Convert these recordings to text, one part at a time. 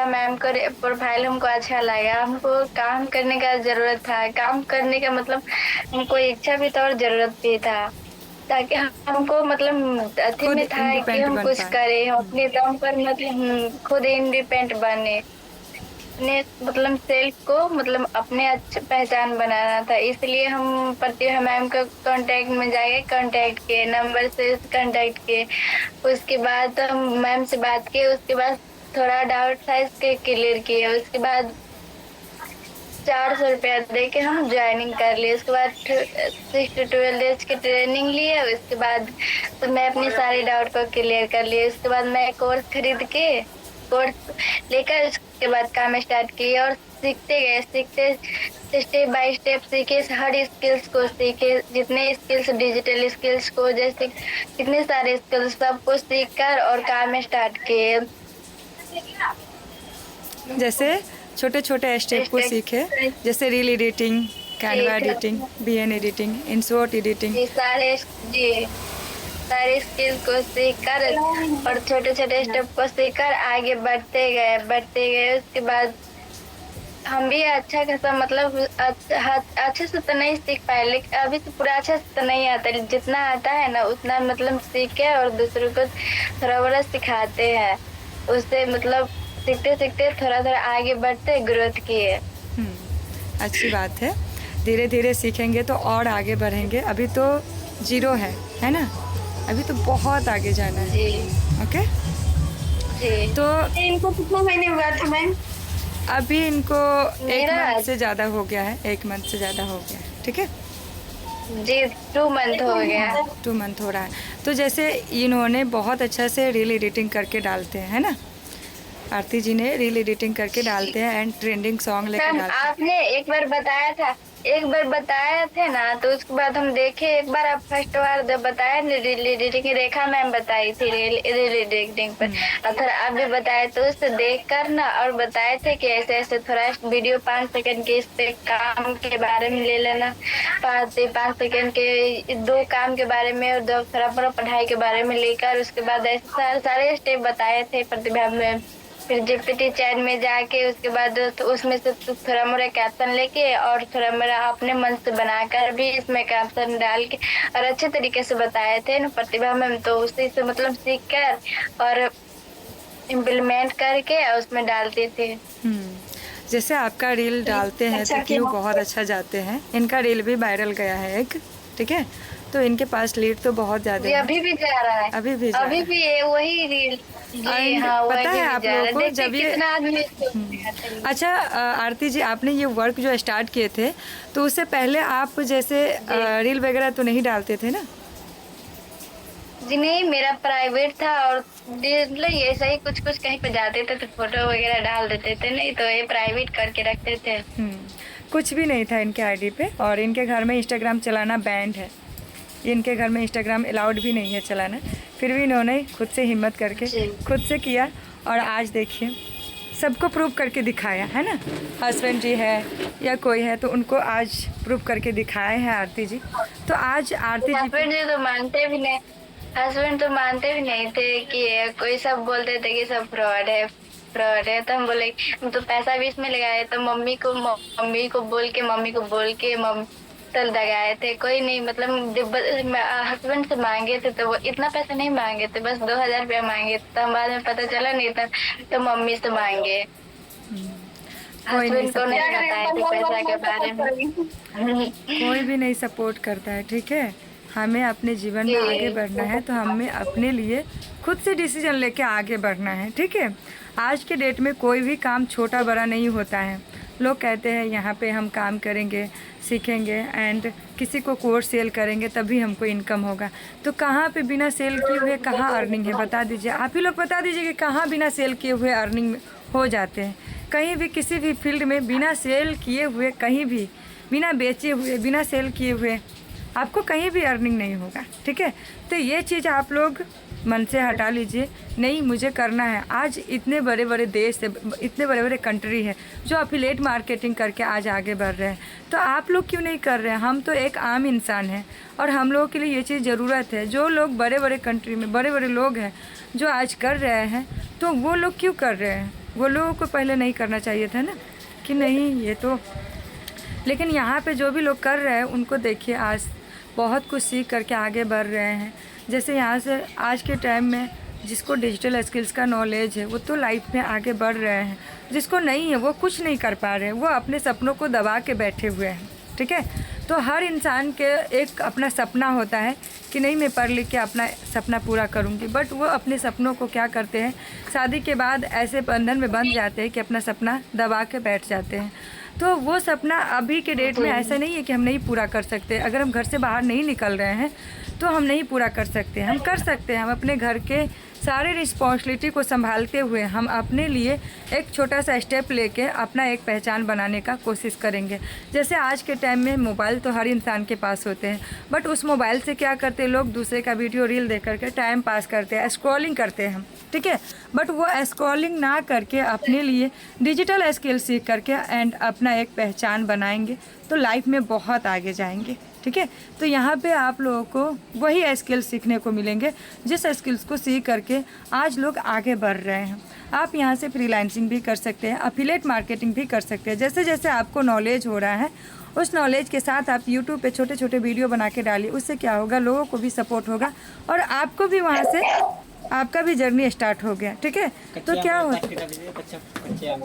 Ma'am का profile हमको अच्छा लगा। हमको काम करने का ज़रूरत था। काम करने का मतलब हमको इच्छा भी था और ज़रूरत भी था, ताकि हमको मतलब अथी खुद में था कि इंडिपेंडेंट हम बन कुछ पाए। करें, हम अपने दम पर मतलब खुद इंडिपेंडेंट बने। अपने मतलब सेल्फ को मतलब अपने अच्छे पहचान बनाना था, इसलिए हम प्रतिभा मैम के कांटेक्ट में जाके कांटेक्ट किए, नंबर से कांटेक्ट किए। उसके बाद हम मैम से बात किए, उसके बाद थोड़ा डाउट था इसके क्लियर किए। उसके बाद 400 रुपया दे के हम ज्वाइनिंग कर लिए। उसके बाद 6 to 12 डेज की ट्रेनिंग लिए। उसके बाद तो मैं अपनी सारी डाउट को क्लियर कर लिए। उसके बाद मैं कोर्स खरीद के कोर्स लेकर उसके बाद काम स्टार्ट किया और सीखते गए, सीखते स्टेप बाय स्टेप सीखे, हर स्किल्स को सीखे, जितने स्किल्स डिजिटल स्किल्स को जैसे जितने सारे स्किल्स सबको सीख कर और काम स्टार्ट किए। जैसे छोटे छोटे स्टेप को सीखे, जैसे reel editing, Canva editing, VN editing, InShot editing. सारे स्किल को सीखकर और छोटे छोटे स्टेप को सीखकर आगे बढ़ते गए। उसके बाद हम भी अच्छा खासा मतलब अच्छे से तो नहीं सीख पाए, लेकिन अभी तो पूरा अच्छे से तो नहीं आता, जितना आता है ना उतना मतलब सीखे और दूसरों को थोड़ा बड़ा सिखाते हैं। उससे मतलब सीखते सीखते थोड़ा थोड़ा आगे बढ़ते ग्रोथ किए। अच्छी बात है, धीरे धीरे सीखेंगे तो और आगे बढ़ेंगे। अभी तो जीरो है ना? अभी तो बहुत आगे जाना है। जी ओके। जी। तो इनको कितना महीने हुआ था मैम? अभी इनको एक मेरा मंथ से ज़्यादा हो गया है, 1 मंथ से ज़्यादा हो गया है, ठीक है। जी 2 मंथ हो गया। 2 मंथ हो रहा है। तो जैसे इन्होंने बहुत अच्छा से रील एडिटिंग करके डालते हैं, है ना? आरती जी ने रील एडिटिंग करके डालते हैं एंड ट्रेंडिंग सॉन्ग लेकर मैम डालते हैं। आपने एक बार बताया थे ना, तो उसके बाद हम देखे। एक बार आप फर्स्ट बार जब बताया रील एडिटिंग की, रेखा मैम बताई थी रील एडिटिंग पर, और फिर आप भी बताए, तो उससे देख कर ना और बताए थे कि ऐसे ऐसे थोड़ा वीडियो 5 सेकंड के इस पे काम के बारे में ले लेना, 5 सेकंड के 2 काम के बारे में और 2 थोड़ा थोड़ा पढ़ाई के बारे में लेकर, उसके बाद ऐसे सारे स्टेप बताए थे प्रतिभा में। फिर जीपीटी चैट में जाके उसके बाद तो उसमें से तो थोड़ा मोड़ा कैप्शन लेके और थोड़ा मोड़ा अपने मन से बनाकर भी इसमें कैप्शन डाल के और अच्छे तरीके से बताए थे ना प्रतिभा मैम, तो उसी से मतलब सीख कर और इम्प्लीमेंट करके उसमें डालते थे। जैसे आपका रील डालते हैं तो व्यू बहुत अच्छा जाते हैं। इनका रील भी वायरल गया है एक, ठीक है। तो इनके पास लीड तो बहुत ज़्यादा जी है। अभी भी जा रहा है। अभी भी जा अभी रहा भी ये वही रील। जी एंड हाँ, वो पता अभी है भी आप जा रहा लोगों है। को, देखिए जब ये कितना आदमी इसको अच्छा आरती जी, आपने ये वर्क जो स्टार्ट किए थे तो उससे पहले आप जैसे रील वगैरह तो नहीं डालते थे ना? जी नहीं, मेरा प्राइवेट था और मतलब ऐसा ही कुछ कुछ कहीं पे जाते थे तो फोटो वगैरह डाल देते थे, नहीं तो ये प्राइवेट करके रखते थे। कुछ भी नहीं था इनके आईडी पे, और इनके घर में इंस्टाग्राम चलाना बैंड है। इनके घर में इंस्टाग्राम अलाउड भी नहीं है चलाना, फिर भी इन्होंने खुद से हिम्मत करके जी खुद से किया, और आज देखिए सबको प्रूव करके दिखाया, है ना। हस्बैंड जी है या कोई है तो उनको आज प्रूव करके दिखाए हैं आरती जी। तो आज आरती जी हस्बैंड जी तो मानते भी नहीं। हस्बैंड तो मानते भी नहीं थे कि कोई, सब बोलते थे कि सब फ्रॉड है। तो हम बोले हम तो पैसा भी इसमें लगाए, तो मम्मी को बोल के मम्मी तो लगाए थे। कोई नहीं मतलब हस्बैंड से मांगे थे तो वो इतना पैसा नहीं मांगे थे, बस 2000 रुपया मांगे थे। तो हम बाद में पता चला नहीं था, तो मम्मी से मांगे। कोई नहीं हस्बैंड को नहीं बताए थे पैसा के बारे में। कोई भी नहीं सपोर्ट करता है, ठीक है। हमें अपने जीवन में आगे बढ़ना है तो हमें अपने लिए खुद से डिसीजन लेके आगे बढ़ना है, ठीक है। आज के डेट में कोई भी काम छोटा बड़ा नहीं होता है। लोग कहते हैं यहाँ पे हम काम करेंगे, सीखेंगे एंड किसी को कोर्स सेल करेंगे तभी हमको इनकम होगा। तो कहाँ पे बिना सेल किए हुए कहाँ अर्निंग है, बता दीजिए। आप ही लोग बता दीजिए कि कहाँ बिना सेल किए हुए अर्निंग हो जाते हैं। कहीं भी किसी भी फील्ड में बिना सेल किए हुए, कहीं भी बिना बेचे हुए, बिना सेल किए हुए आपको कहीं भी अर्निंग नहीं होगा, ठीक है। तो ये चीज़ आप लोग मन से हटा लीजिए, नहीं मुझे करना है। आज इतने बड़े बड़े देश है, इतने बड़े बड़े कंट्री है जो अफिलिएट मार्केटिंग करके आज आगे बढ़ रहे हैं, तो आप लोग क्यों नहीं कर रहे हैं? हम तो एक आम इंसान हैं और हम लोगों के लिए ये चीज़ ज़रूरत है। जो लोग बड़े बड़े कंट्री में बड़े बड़े लोग हैं जो आज कर रहे हैं, तो वो लोग क्यों कर रहे हैं? वो लोगों को पहले नहीं करना चाहिए था ना, कि नहीं ये तो। लेकिन यहाँ पे जो भी लोग कर रहे हैं उनको देखिए, आज बहुत कुछ सीख करके आगे बढ़ रहे हैं। जैसे यहाँ से आज के टाइम में जिसको डिजिटल स्किल्स का नॉलेज है वो तो लाइफ में आगे बढ़ रहे हैं, जिसको नहीं है वो कुछ नहीं कर पा रहे हैं, वो अपने सपनों को दबा के बैठे हुए हैं। ठीक है, तो हर इंसान के एक अपना सपना होता है कि नहीं मैं पढ़ लिख के अपना सपना पूरा करूँगी, बट वो अपने सपनों को क्या करते हैं, शादी के बाद ऐसे बंधन में बंध जाते हैं कि अपना सपना दबा के बैठ जाते हैं। तो वो सपना अभी के डेट में ऐसा नहीं है कि हम नहीं पूरा कर सकते। अगर हम घर से बाहर नहीं निकल रहे हैं तो हम नहीं पूरा कर सकते, हम कर सकते हैं। हम अपने घर के सारे रिस्पॉन्सिबिलिटी को संभालते हुए हम अपने लिए एक छोटा सा स्टेप लेके अपना एक पहचान बनाने का कोशिश करेंगे। जैसे आज के टाइम में मोबाइल तो हर इंसान के पास होते हैं, बट उस मोबाइल से क्या करते हैं लोग, दूसरे का वीडियो रील देख करके टाइम पास करते हैं, स्क्रॉलिंग करते हैं हम। ठीक है, बट वो स्क्रॉलिंग ना करके अपने लिए डिजिटल स्किल सीख करके एंड अपना एक पहचान बनाएंगे तो लाइफ में बहुत आगे जाएंगे। ठीक है, तो यहाँ पे आप लोगों को वही स्किल सीखने को मिलेंगे जिस स्किल्स को सीख करके आज लोग आगे बढ़ रहे हैं। आप यहाँ से फ्रीलांसिंग भी कर सकते हैं, अफिलिएट मार्केटिंग भी कर सकते हैं। जैसे जैसे आपको नॉलेज हो रहा है उस नॉलेज के साथ आप यूट्यूब पे छोटे छोटे वीडियो बना के डालिए। उससे क्या होगा, लोगों को भी सपोर्ट होगा और आपको भी वहाँ से आपका भी जर्नी स्टार्ट हो गया। ठीक है, तो क्या होता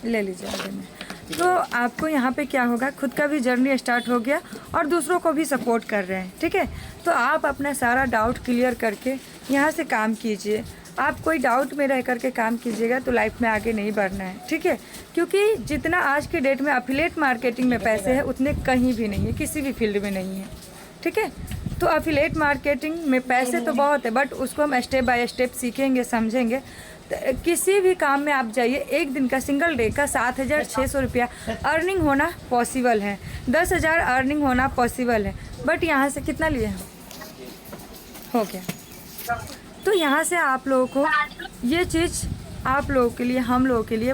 ले लीजिए आगे में, तो आपको यहाँ पे क्या होगा, खुद का भी जर्नी स्टार्ट हो गया और दूसरों को भी सपोर्ट कर रहे हैं। ठीक है, तो आप अपना सारा डाउट क्लियर करके यहाँ से काम कीजिए। आप कोई डाउट में रह करके काम कीजिएगा तो लाइफ में आगे नहीं बढ़ना है। ठीक है, क्योंकि जितना आज के डेट में अफिलिएट मार्केटिंग में पैसे हैं उतने कहीं भी नहीं है, किसी भी फील्ड में नहीं है। ठीक है, तो अफिलिएट मार्केटिंग में पैसे तो बहुत है, बट उसको हम स्टेप बाय स्टेप सीखेंगे, समझेंगे। तो किसी भी काम में आप जाइए, एक दिन का सिंगल डे का 7,600 रुपया अर्निंग होना पॉसिबल है, 10,000 अर्निंग होना पॉसिबल है, बट यहाँ से कितना लिए हैं, हो गया। तो यहाँ से आप लोगों को ये चीज़, आप लोगों के लिए, हम लोगों के लिए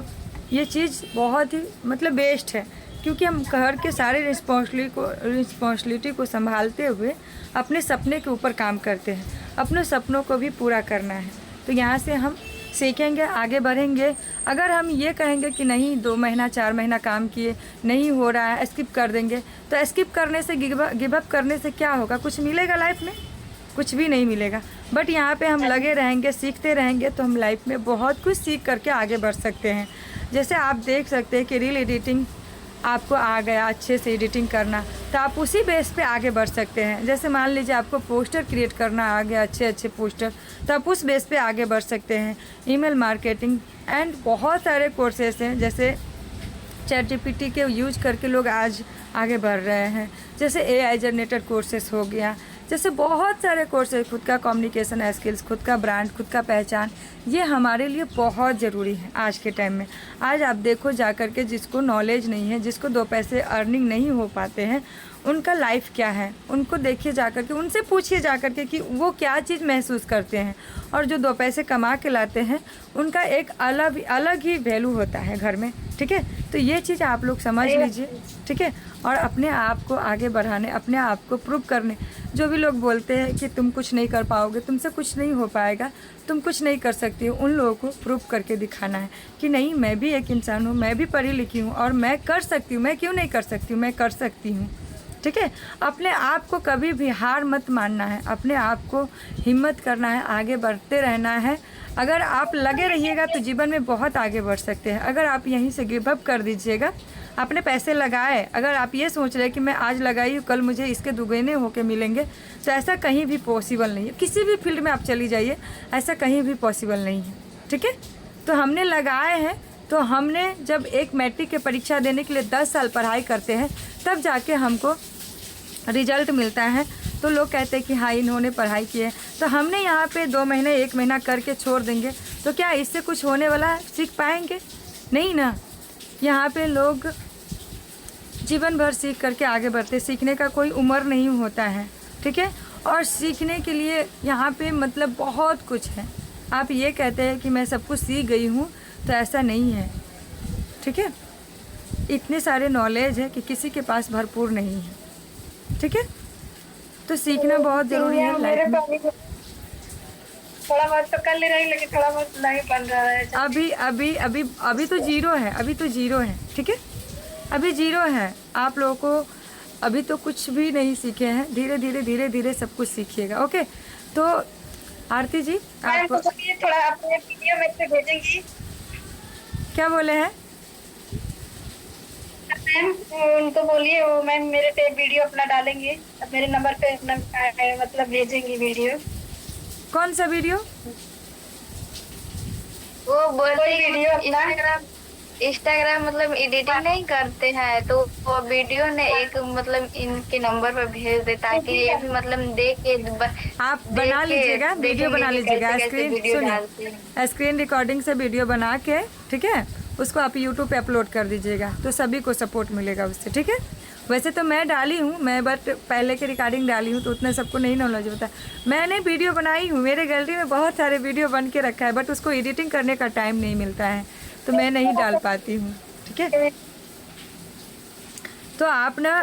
ये चीज़ बहुत ही मतलब बेस्ट है, क्योंकि हम घर के सारे रिस्पॉन्सिबिलिटी को संभालते हुए अपने सपने के ऊपर काम करते हैं, अपने सपनों को भी पूरा करना है। तो यहाँ से हम सीखेंगे, आगे बढ़ेंगे। अगर हम ये कहेंगे कि नहीं 2 महीना 4 महीना काम किए नहीं हो रहा है, स्किप कर देंगे, तो स्किप करने से, गिव अप करने से क्या होगा, कुछ मिलेगा लाइफ में, कुछ भी नहीं मिलेगा। बट यहाँ पे हम लगे रहेंगे, सीखते रहेंगे तो हम लाइफ में बहुत कुछ सीख करके आगे बढ़ सकते हैं। जैसे आप देख सकते हैं कि रील एडिटिंग आपको आ गया, अच्छे से एडिटिंग करना, तो आप उसी बेस पे आगे बढ़ सकते हैं। जैसे मान लीजिए आपको पोस्टर क्रिएट करना आ गया, अच्छे अच्छे पोस्टर, तो आप उस बेस पे आगे बढ़ सकते हैं। ईमेल मार्केटिंग एंड बहुत सारे कोर्सेस हैं, जैसे ChatGPT के यूज करके लोग आज आगे बढ़ रहे हैं। जैसे AI जनरेटर कोर्सेस हो गया, जैसे बहुत सारे कोर्सेज, खुद का कम्युनिकेशन स्किल्स, खुद का ब्रांड, खुद का पहचान, ये हमारे लिए बहुत ज़रूरी है आज के टाइम में। आज आप देखो जा कर के, जिसको नॉलेज नहीं है, जिसको 2 पैसे अर्निंग नहीं हो पाते हैं, उनका लाइफ क्या है, उनको देखिए जा कर के, उनसे पूछिए जा कर के कि वो क्या चीज़ महसूस करते हैं। और जो 2 पैसे कमा के लाते हैं उनका एक अलग ही वैल्यू होता है घर में। ठीक है, तो ये चीज़ आप लोग समझ लीजिए। ठीक है, और अपने आप को आगे बढ़ाने, अपने आप को प्रूव करने, जो भी लोग बोलते हैं कि तुम कुछ नहीं कर पाओगे, तुमसे कुछ नहीं हो पाएगा, तुम कुछ नहीं कर सकती हो, उन लोगों को प्रूव करके दिखाना है कि नहीं, मैं भी एक इंसान हूँ, मैं भी पढ़ी लिखी हूँ और मैं कर सकती हूँ, मैं क्यों नहीं कर सकती हूँ, मैं कर सकती हूँ। ठीक है, अपने आप को कभी भी हार मत मानना है, अपने आप को हिम्मत करना है, आगे बढ़ते रहना है। अगर आप लगे रहिएगा तो जीवन में बहुत आगे बढ़ सकते हैं। अगर आप यहीं से गिव अप कर दीजिएगा, अपने पैसे लगाए, अगर आप ये सोच रहे हैं कि मैं आज लगाई हूँ कल मुझे इसके दुगने होके मिलेंगे, तो ऐसा कहीं भी पॉसिबल नहीं है। किसी भी फील्ड में आप चली जाइए, ऐसा कहीं भी पॉसिबल नहीं है। ठीक है, तो हमने लगाए हैं, तो हमने जब एक मैट्रिक की परीक्षा देने के लिए 10 साल पढ़ाई करते हैं, तब जाके हमको रिजल्ट मिलता है। तो लोग कहते हैं कि हाँ इन्होंने पढ़ाई की है, तो हमने यहाँ पे 2 महीने 1 महीना करके छोड़ देंगे तो क्या इससे कुछ होने वाला है, सीख पाएंगे नहीं ना। यहाँ पे लोग जीवन भर सीख करके आगे बढ़ते, सीखने का कोई उम्र नहीं होता है। ठीक है, और सीखने के लिए यहाँ पे मतलब बहुत कुछ है। आप ये कहते हैं कि मैं सब कुछ सीख गई हूँ, तो ऐसा नहीं है। ठीक है, इतने सारे नॉलेज है कि किसी के पास भरपूर नहीं है। ठीक है, तो सीखना बहुत ज़रूरी है लाइफ में। थोड़ा बहुत तो कर ले रही, लेकिन थोड़ा बहुत नहीं बन रहा है। अभी अभी अभी अभी तो जीरो है, अभी तो जीरो है, ठीक है, अभी जीरो है। आप लोगों को अभी तो कुछ भी नहीं सीखे हैं, धीरे धीरे धीरे धीरे सब कुछ सीखिएगा। ओके, तो आरती जी मैम आप तो बोलिए, थोड़ा अपने वीडियो में से भेजेंगी। क्या बोले हैं? मैम उनको बोलिए, वो मैम मेरे पे वीडियो अपना डालेंगे, अब मेरे नंबर पे अपना मतलब भेजेंगी वीडियो। कौन सा वीडियो? वो बोलते वीडियो इंस्टाग्राम इंस्टाग्राम मतलब एडिटिंग नहीं करते हैं, तो वो वीडियो ने एक मतलब इनके नंबर पर भेज दे, ताकि ये भी मतलब देख के आप बना लीजिएगा, वीडियो बना लीजिएगा, स्क्रीन डालते हैं। सुनिए, स्क्रीन रिकॉर्डिंग से वीडियो बना के, ठीक है, उसको आप यूट्यूब पे अपलोड कर दीजिएगा, तो सभी को सपोर्ट मिलेगा उससे, ठीक है। वैसे तो मैं डाली हूँ, मैं बट पहले की रिकॉर्डिंग डाली हूँ, तो उतना सबको नहीं नॉलेज होता। मैंने वीडियो बनाई हूँ, मेरे गैलरी में बहुत सारे वीडियो बन के रखा है, बट उसको एडिटिंग करने का टाइम नहीं मिलता है, तो मैं नहीं डाल पाती हूँ, ठीक है। तो आप ना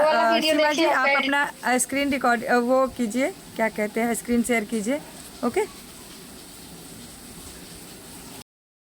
शिवा जी, आप अपना स्क्रीन रिकॉर्ड वो कीजिए, क्या कहते हैं, स्क्रीन शेयर कीजिए। ओके।